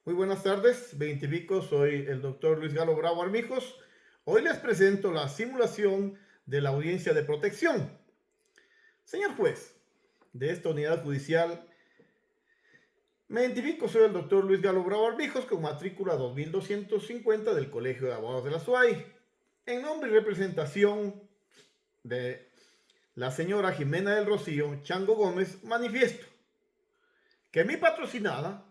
Muy buenas tardes, Veintipico, soy el doctor Luis Galo Bravo Armijos. Hoy les presento la simulación de la audiencia de protección. Señor juez de esta unidad judicial, me identifico, soy el doctor Luis Galo Bravo Armijos con matrícula 2250 del Colegio de Abogados de la SUAY. En nombre y representación de la señora Jimena del Rocío Chango Gómez, manifiesto que mi patrocinada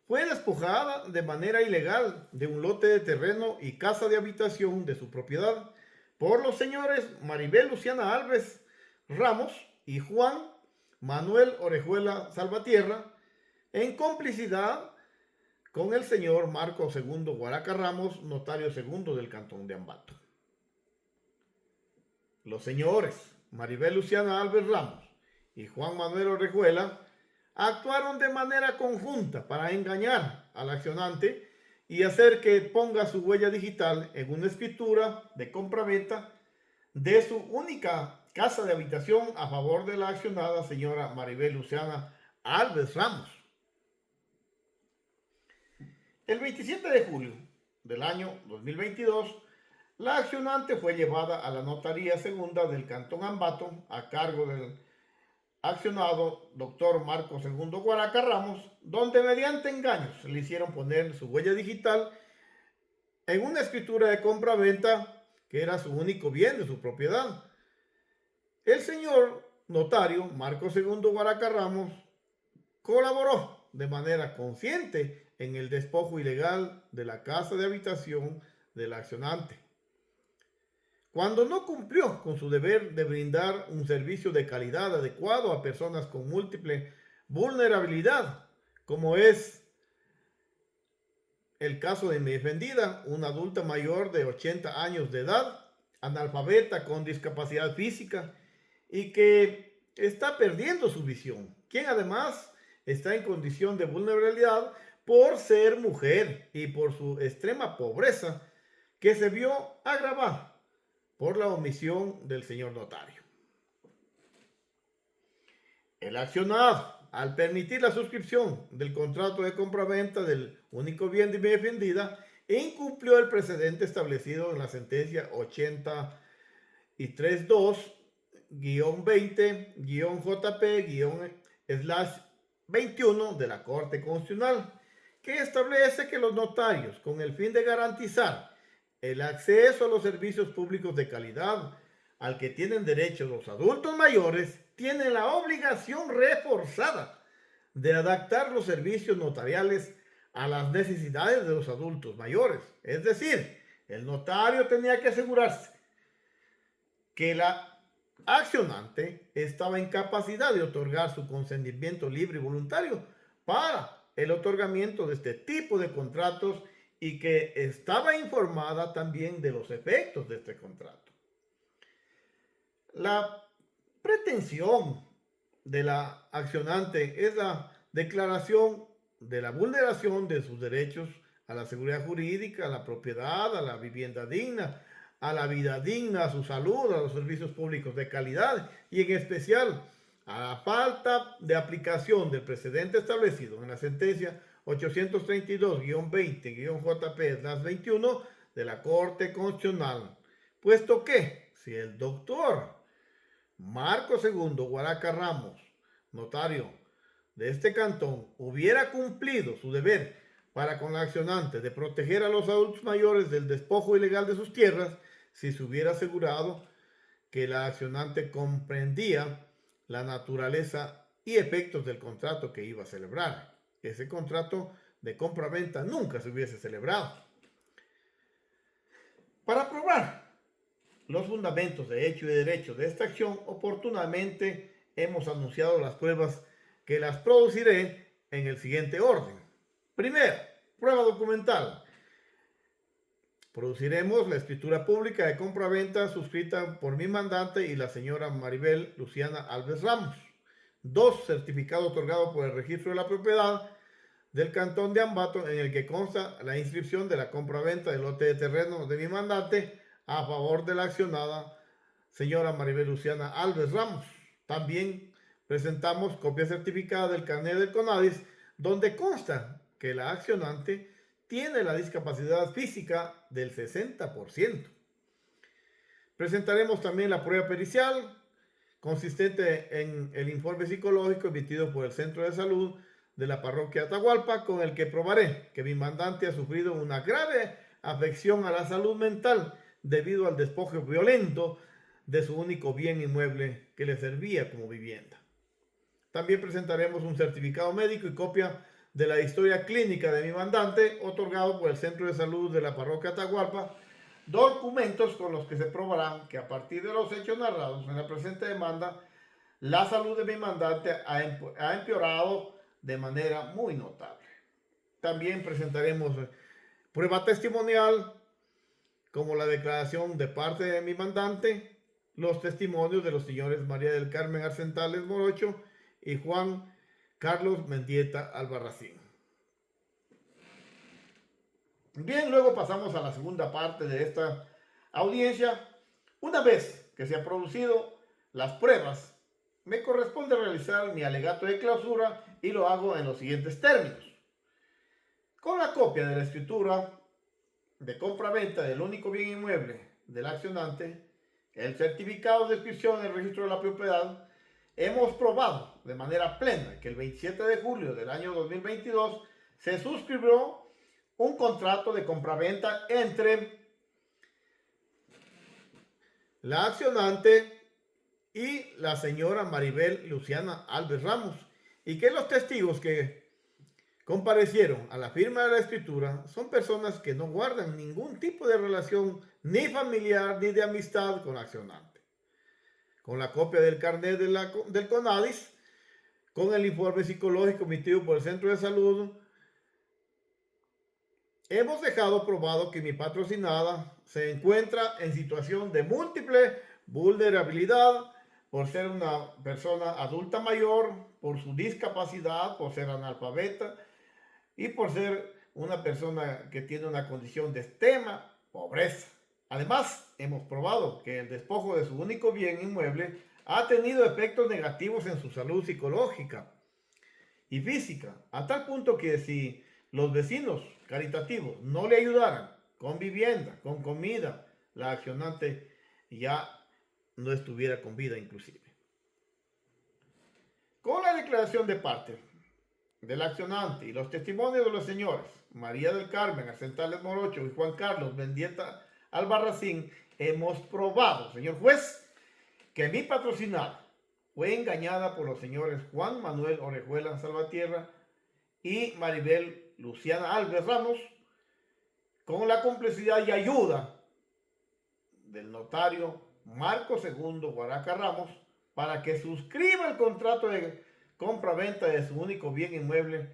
fue despojada de manera ilegal de un lote de terreno y casa de habitación de su propiedad por los señores Maribel Luciana Alves Ramos y Juan Manuel Orejuela Salvatierra, en complicidad con el señor Marco II Guaraca Ramos, notario segundo del Cantón de Ambato. Los señores Maribel Luciana Alves Ramos y Juan Manuel Orejuela actuaron de manera conjunta para engañar al accionante y hacer que ponga su huella digital en una escritura de compraventa de su única casa de habitación a favor de la accionada señora Maribel Luciana Alves Ramos. El 27 de julio del año 2022, la accionante fue llevada a la Notaría Segunda del Cantón Ambato a cargo del accionado doctor Marco II Guaraca Ramos, donde mediante engaños le hicieron poner su huella digital en una escritura de compra-venta que era su único bien de su propiedad. El señor notario Marco II Guaraca Ramos colaboró de manera consciente en el despojo ilegal de la casa de habitación del accionante. Cuando no cumplió con su deber de brindar un servicio de calidad adecuado a personas con múltiple vulnerabilidad, como es el caso de mi defendida, una adulta mayor de 80 años de edad, analfabeta con discapacidad física y que está perdiendo su visión, quien además está en condición de vulnerabilidad por ser mujer y por su extrema pobreza, que se vio agravada por la omisión del señor notario. El accionado, al permitir la suscripción del contrato de compraventa del único bien de mi defendida, incumplió el precedente establecido en la sentencia 83-2-20-JP-21 de la Corte Constitucional, que establece que los notarios, con el fin de garantizar el acceso a los servicios públicos de calidad al que tienen derecho los adultos mayores, tienen la obligación reforzada de adaptar los servicios notariales a las necesidades de los adultos mayores. Es decir, el notario tenía que asegurarse que la accionante estaba en capacidad de otorgar su consentimiento libre y voluntario para el otorgamiento de este tipo de contratos y que estaba informada también de los efectos de este contrato. La pretensión de la accionante es la declaración de la vulneración de sus derechos a la seguridad jurídica, a la propiedad, a la vivienda digna, a la vida digna, a su salud, a los servicios públicos de calidad y en especial a la falta de aplicación del precedente establecido en la sentencia 832-20-JP-21 de la Corte Constitucional, puesto que si el doctor Marco II Guaraca Ramos, notario de este cantón, hubiera cumplido su deber para con la accionante de proteger a los adultos mayores del despojo ilegal de sus tierras, si se hubiera asegurado que la accionante comprendía la naturaleza y efectos del contrato que iba a celebrar. Ese contrato de compra-venta nunca se hubiese celebrado. Para probar los fundamentos de hecho y de derecho de esta acción, oportunamente hemos anunciado las pruebas que las produciré en el siguiente orden. Primero, prueba documental. Produciremos la escritura pública de compra-venta suscrita por mi mandante y la señora Maribel Luciana Alves Ramos. 2. Certificado otorgado por el registro de la propiedad del Cantón de Ambato, en el que consta la inscripción de la compra-venta del lote de terreno de mi mandante a favor de la accionada señora Maribel Luciana Alves Ramos. También presentamos copia certificada del carnet del CONADIS, donde consta que la accionante tiene la discapacidad física del 60%. Presentaremos también la prueba pericial, consistente en el informe psicológico emitido por el Centro de Salud de la Parroquia Atahualpa, con el que probaré que mi mandante ha sufrido una grave afección a la salud mental debido al despojo violento de su único bien inmueble que le servía como vivienda. También presentaremos un certificado médico y copia de la historia clínica de mi mandante, otorgado por el Centro de Salud de la Parroquia Atahualpa, documentos con los que se probará que a partir de los hechos narrados en la presente demanda, la salud de mi mandante ha empeorado de manera muy notable. También presentaremos prueba testimonial, como la declaración de parte de mi mandante, los testimonios de los señores María del Carmen Arcentales Morocho y Juan Carlos Mendieta Albarracín. Bien, luego pasamos a la segunda parte de esta audiencia. Una vez que se han producido las pruebas, me corresponde realizar mi alegato de clausura y lo hago en los siguientes términos. Con la copia de la escritura de compra-venta del único bien inmueble del accionante, el certificado de inscripción en el registro de la propiedad, hemos probado de manera plena que el 27 de julio del año 2022 se suscribió un contrato de compraventa entre la accionante y la señora Maribel Luciana Alves Ramos, y que los testigos que comparecieron a la firma de la escritura son personas que no guardan ningún tipo de relación ni familiar ni de amistad con la accionante. Con la copia del carnet del CONADIS, con el informe psicológico emitido por el Centro de Salud, hemos dejado probado que mi patrocinada se encuentra en situación de múltiple vulnerabilidad por ser una persona adulta mayor, por su discapacidad, por ser analfabeta y por ser una persona que tiene una condición de extrema pobreza. Además, hemos probado que el despojo de su único bien inmueble ha tenido efectos negativos en su salud psicológica y física, a tal punto que si los vecinos caritativos no le ayudaran con vivienda, con comida, la accionante ya no estuviera con vida inclusive. Con la declaración de parte del accionante y los testimonios de los señores María del Carmen Arcentales Morocho y Juan Carlos Mendieta Albarracín, hemos probado, señor juez, que mi patrocinada fue engañada por los señores Juan Manuel Orejuela Salvatierra y Maribel Luciana Alves Ramos, con la complicidad y ayuda del notario Marco Segundo Guaraca Ramos, para que suscriba el contrato de compra-venta de su único bien inmueble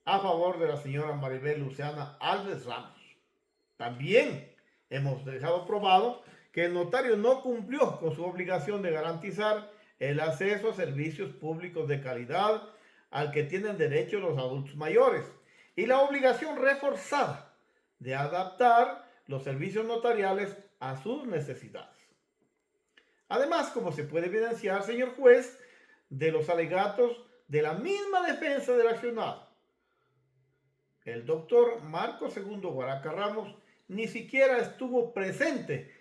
a favor de la señora Maribel Luciana Alves Ramos. También hemos dejado probado que el notario no cumplió con su obligación de garantizar el acceso a servicios públicos de calidad al que tienen derecho los adultos mayores y la obligación reforzada de adaptar los servicios notariales a sus necesidades. Además, como se puede evidenciar, señor juez, de los alegatos de la misma defensa del accionado, el doctor Marco Segundo Guaraca Ramos ni siquiera estuvo presente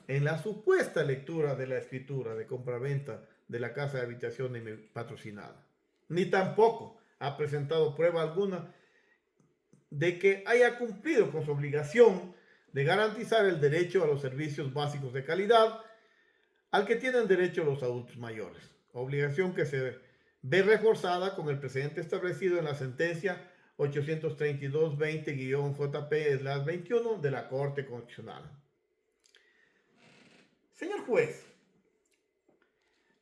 en la supuesta lectura de la escritura de compraventa de la casa de habitación de mi patrocinada, ni tampoco ha presentado prueba alguna de que haya cumplido con su obligación de garantizar el derecho a los servicios básicos de calidad al que tienen derecho los adultos mayores, obligación que se ve reforzada con el precedente establecido en la sentencia 832-20-JP-21 de la Corte Constitucional. Señor juez,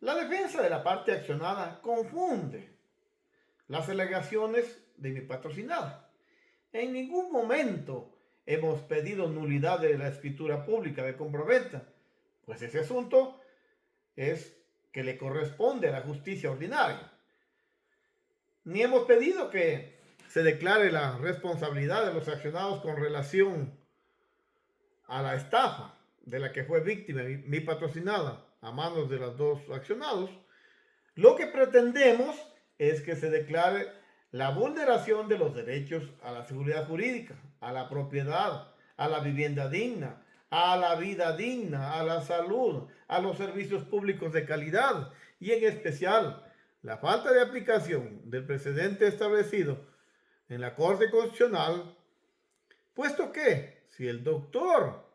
la defensa de la parte accionada confunde las alegaciones de mi patrocinada. En ningún momento hemos pedido nulidad de la escritura pública de compraventa, pues ese asunto es que le corresponde a la justicia ordinaria. Ni hemos pedido que se declare la responsabilidad de los accionados con relación a la estafa de la que fue víctima mi patrocinada a manos de los dos accionados. Lo que pretendemos es que se declare la vulneración de los derechos a la seguridad jurídica, a la propiedad, a la vivienda digna, a la vida digna, a la salud, a los servicios públicos de calidad y en especial la falta de aplicación del precedente establecido en la Corte Constitucional, puesto que si el doctor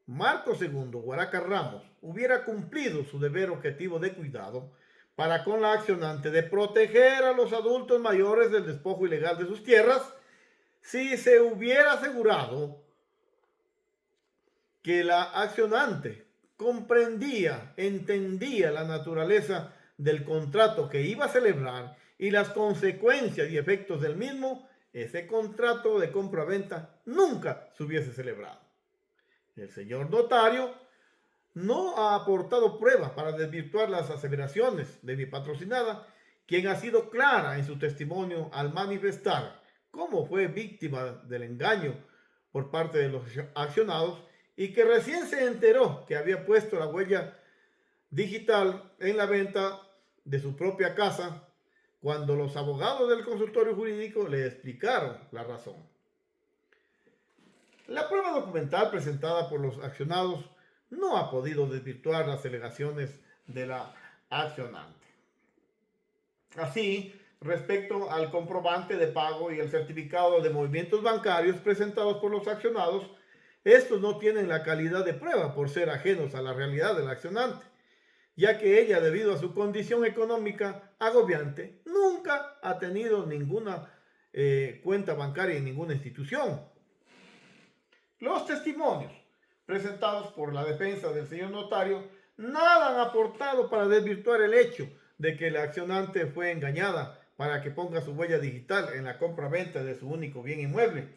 Marcos II Guaraca Ramos hubiera cumplido su deber objetivo de cuidado para con la accionante de proteger a los adultos mayores del despojo ilegal de sus tierras, si se hubiera asegurado que la accionante comprendía, entendía la naturaleza del contrato que iba a celebrar y las consecuencias y efectos del mismo, ese contrato de compra-venta nunca se hubiese celebrado. El señor notario no ha aportado pruebas para desvirtuar las aseveraciones de mi patrocinada, quien ha sido clara en su testimonio al manifestar cómo fue víctima del engaño por parte de los accionados y que recién se enteró que había puesto la huella digital en la venta de su propia casa cuando los abogados del consultorio jurídico le explicaron la razón. La prueba documental presentada por los accionados no ha podido desvirtuar las alegaciones de la accionante. Así, respecto al comprobante de pago y el certificado de movimientos bancarios presentados por los accionados, estos no tienen la calidad de prueba por ser ajenos a la realidad del accionante, ya que ella, debido a su condición económica agobiante, nunca ha tenido ninguna cuenta bancaria en ninguna institución. Los testimonios presentados por la defensa del señor notario nada han aportado para desvirtuar el hecho de que la accionante fue engañada para que ponga su huella digital en la compra-venta de su único bien inmueble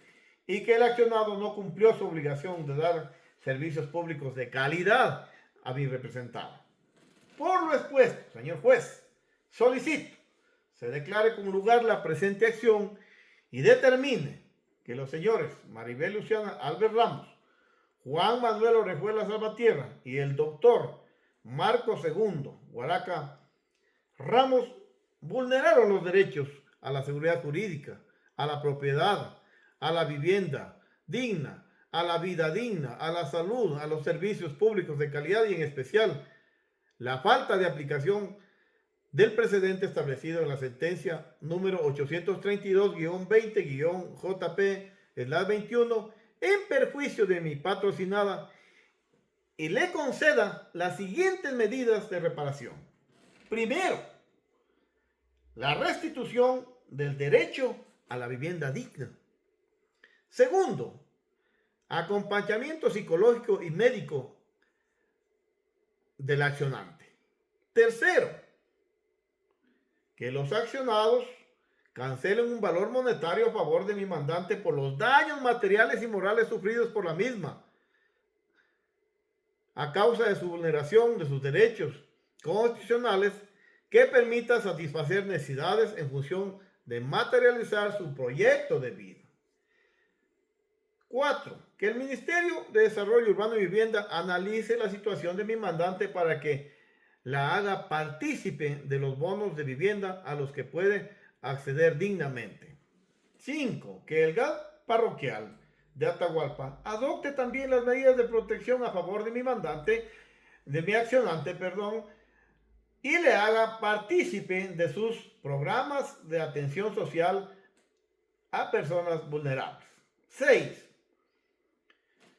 y que el accionado no cumplió su obligación de dar servicios públicos de calidad a mi representado. Por lo expuesto, señor juez, solicito se declare con lugar la presente acción y determine que los señores Maribel Luciana Albert Ramos, Juan Manuel Orejuela Salvatierra y el doctor Marcos II Guaraca Ramos vulneraron los derechos a la seguridad jurídica, a la propiedad, a la vivienda digna, a la vida digna, a la salud, a los servicios públicos de calidad y en especial la falta de aplicación del precedente establecido en la sentencia número 832-20-JP-21 en perjuicio de mi patrocinada y le conceda las siguientes medidas de reparación. Primero, la restitución del derecho a la vivienda digna. Segundo, acompañamiento psicológico y médico del accionante. Tercero, que los accionados cancelen un valor monetario a favor de mi mandante por los daños materiales y morales sufridos por la misma a causa de su vulneración de sus derechos constitucionales que permita satisfacer necesidades en función de materializar su proyecto de vida. 4. Que el Ministerio de Desarrollo Urbano y Vivienda analice la situación de mi mandante para que la haga partícipe de los bonos de vivienda a los que puede acceder dignamente. 5. Que el GAD parroquial de Atahualpa adopte también las medidas de protección a favor de mi mandante, de mi accionante, y le haga partícipe de sus programas de atención social a personas vulnerables. 6.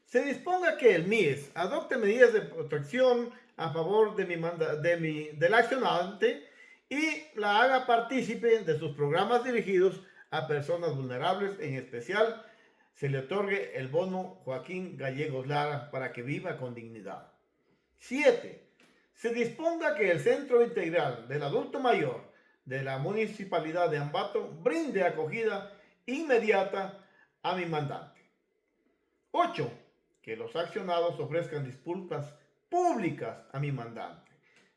Se disponga que el MIES adopte medidas de protección a favor del accionante y la haga partícipe de sus programas dirigidos a personas vulnerables. En especial, se le otorgue el bono Joaquín Gallegos Lara para que viva con dignidad. 7. Se disponga que el Centro Integral del Adulto Mayor de la Municipalidad de Ambato brinde acogida inmediata a mi mandante. 8. Que los accionados ofrezcan disculpas públicas a mi mandante.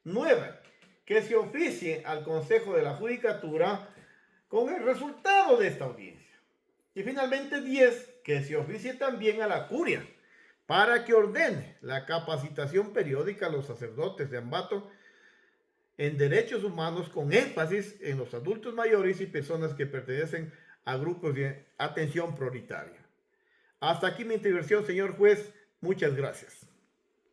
9. Que se oficie al Consejo de la Judicatura con el resultado de esta audiencia. Y finalmente 10. Que se oficie también a la Curia para que ordene la capacitación periódica a los sacerdotes de Ambato en derechos humanos con énfasis en los adultos mayores y personas que pertenecen a grupos de atención prioritaria. Hasta aquí mi intervención, señor juez. Muchas gracias.